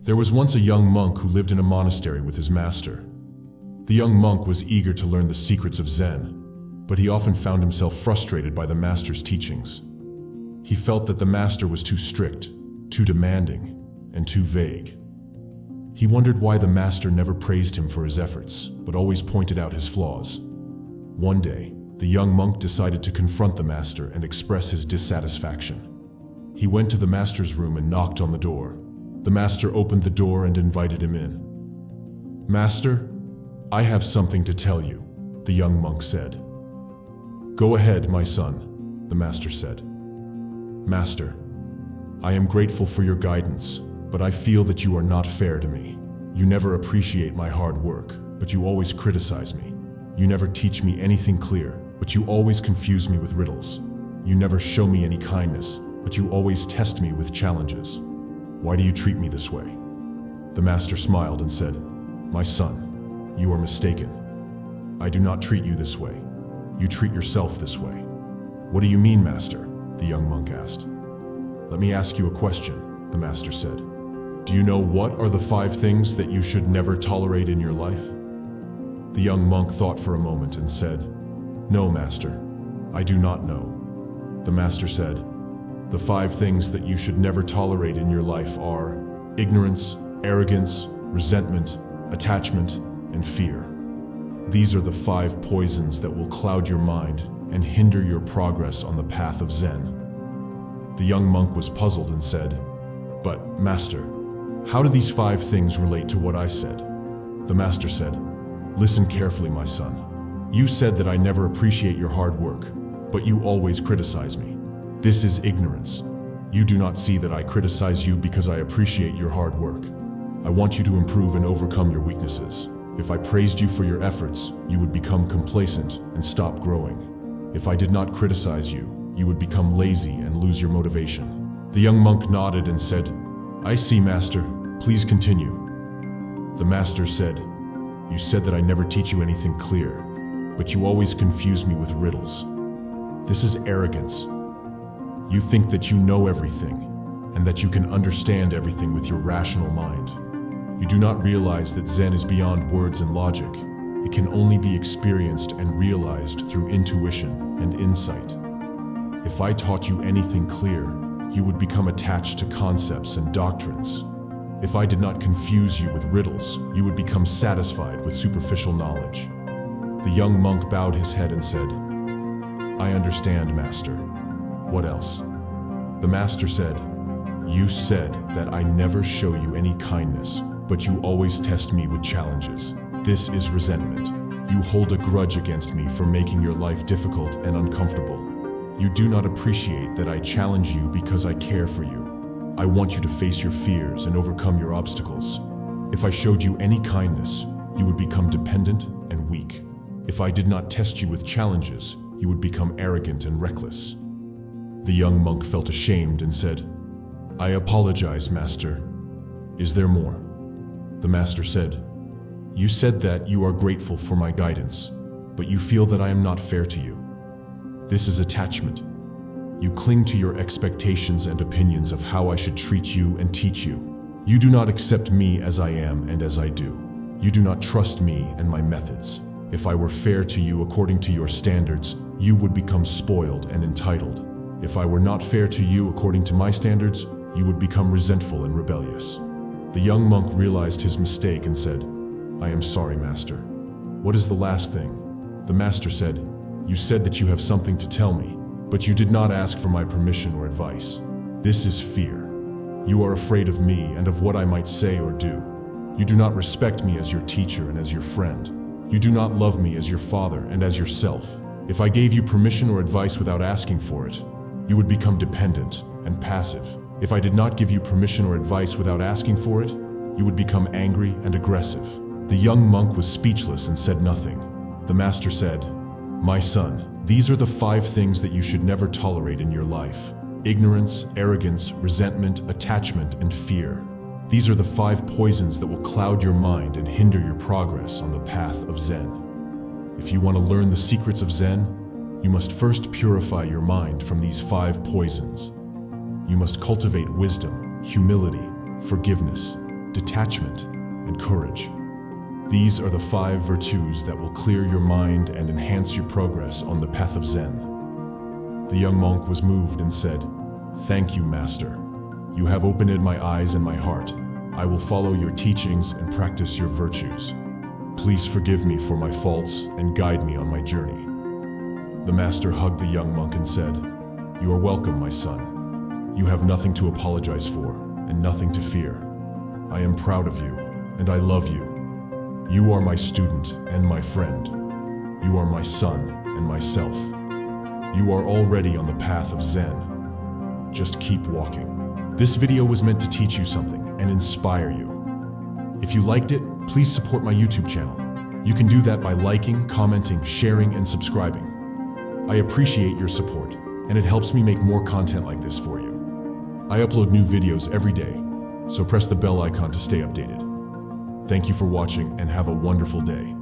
There was once a young monk who lived in a monastery with his master. The young monk was eager to learn the secrets of Zen, but he often found himself frustrated by the master's teachings. He felt that the master was too strict, too demanding, and too vague. He wondered why the master never praised him for his efforts, but always pointed out his flaws. One day, the young monk decided to confront the master and express his dissatisfaction. He went to the master's room and knocked on the door. The master opened the door and invited him in. "Master, I have something to tell you," the young monk said. "Go ahead, my son," the master said. "Master, I am grateful for your guidance, but I feel that you are not fair to me. You never appreciate my hard work, but you always criticize me. You never teach me anything clear, but you always confuse me with riddles. You never show me any kindness, but you always test me with challenges. Why do you treat me this way?" The master smiled and said, "My son, you are mistaken. I do not treat you this way. You treat yourself this way." "What do you mean, master?" the young monk asked. "Let me ask you a question," the master said. "Do you know what are the 5 things that you should never tolerate in your life?" The young monk thought for a moment and said, "No, master, I do not know." The master said, "The 5 things that you should never tolerate in your life are ignorance, arrogance, resentment, attachment, and fear. These are the 5 poisons that will cloud your mind and hinder your progress on the path of Zen." The young monk was puzzled and said, "But, master, how do these 5 things relate to what I said?" The master said, "Listen carefully, my son. You said that I never appreciate your hard work, but you always criticize me. This is ignorance. You do not see that I criticize you because I appreciate your hard work. I want you to improve and overcome your weaknesses. If I praised you for your efforts, you would become complacent and stop growing. If I did not criticize you, you would become lazy and lose your motivation." The young monk nodded and said, "I see, master. Please continue." The master said, "You said that I never teach you anything clear, but you always confuse me with riddles. This is arrogance. You think that you know everything, and that you can understand everything with your rational mind. You do not realize that Zen is beyond words and logic. It can only be experienced and realized through intuition and insight. If I taught you anything clear, you would become attached to concepts and doctrines. If I did not confuse you with riddles, you would become satisfied with superficial knowledge." The young monk bowed his head and said, "I understand, master. What else?" The master said, "You said that I never show you any kindness, but you always test me with challenges. This is resentment. You hold a grudge against me for making your life difficult and uncomfortable. You do not appreciate that I challenge you because I care for you. I want you to face your fears and overcome your obstacles. If I showed you any kindness, you would become dependent and weak. If I did not test you with challenges, you would become arrogant and reckless." The young monk felt ashamed and said, "I apologize, master. Is there more?" The master said, "You said that you are grateful for my guidance, but you feel that I am not fair to you. This is attachment. You cling to your expectations and opinions of how I should treat you and teach you. You do not accept me as I am and as I do. You do not trust me and my methods. If I were fair to you according to your standards, you would become spoiled and entitled. If I were not fair to you according to my standards, you would become resentful and rebellious." The young monk realized his mistake and said, "I am sorry, master. What is the last thing?" The master said, "You said that you have something to tell me, but you did not ask for my permission or advice. This is fear. You are afraid of me and of what I might say or do. You do not respect me as your teacher and as your friend. You do not love me as your father and as yourself. If I gave you permission or advice without asking for it, you would become dependent and passive. If I did not give you permission or advice without asking for it, you would become angry and aggressive." The young monk was speechless and said nothing. The master said, "My son, these are the 5 things that you should never tolerate in your life: ignorance, arrogance, resentment, attachment, and fear. These are the 5 poisons that will cloud your mind and hinder your progress on the path of Zen. If you want to learn the secrets of Zen, you must first purify your mind from these 5 poisons. You must cultivate wisdom, humility, forgiveness, detachment, and courage. These are the 5 virtues that will clear your mind and enhance your progress on the path of Zen. The young monk was moved and said, "Thank you, Master. You have opened my eyes and my heart. I will follow your teachings and practice your virtues. Please forgive me for my faults and guide me on my journey." The Master hugged the young monk and said, "You are welcome, my son. You have nothing to apologize for and nothing to fear. I am proud of you and I love you. You are my student and my friend. You are my son and myself. You are already on the path of Zen. Just keep walking." This video was meant to teach you something and inspire you. If you liked it, please support my YouTube channel. You can do that by liking, commenting, sharing, and subscribing. I appreciate your support, and it helps me make more content like this for you. I upload new videos every day, so press the bell icon to stay updated. Thank you for watching and have a wonderful day.